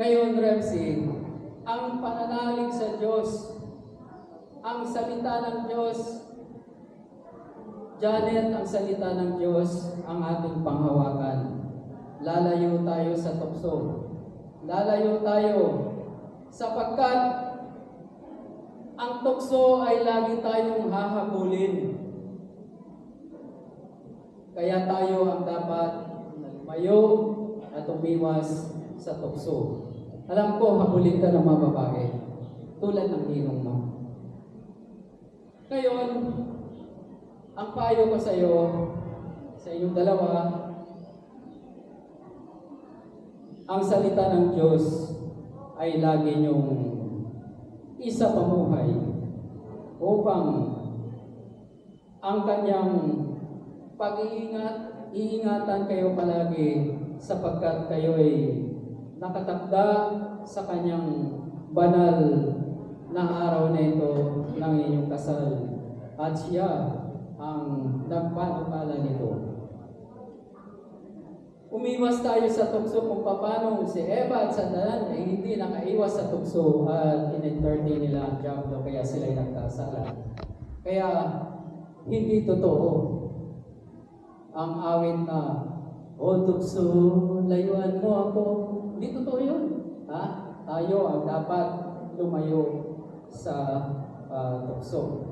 Ngayon, Remsi, ang pananalig sa Diyos, ang salita ng Diyos, Janet, ang salita ng Diyos, ang ating panghawakan. Lalayo tayo sa tukso. Lalayo tayo sapagkat ang tukso ay lagi tayong hahabulin. Kaya tayo ang dapat lumayo at umiwas sa tukso. Alam ko, habulin ka ng mga babae, tulad ng ninong mo. Ngayon, ang payo ko sa iyo, sa inyong dalawa, ang salita ng Diyos ay lagi niyong isa pamuhay upang ang kanyang iingatan kayo palagi sapagkat kayo ay nakatakda sa kanyang banal na araw na ito ng inyong kasal at siya ang nagpanukala nito. Umiwas tayo sa tukso kung paano si Eva at Sandalan ay hindi nakaiwas sa tukso at in-entertain nila ang diablo kaya sila ay nagkasala. Kaya hindi totoo ang awit na, "O tukso, layuan mo ako." Hindi totoo yun. Tayo ang dapat lumayo sa tukso.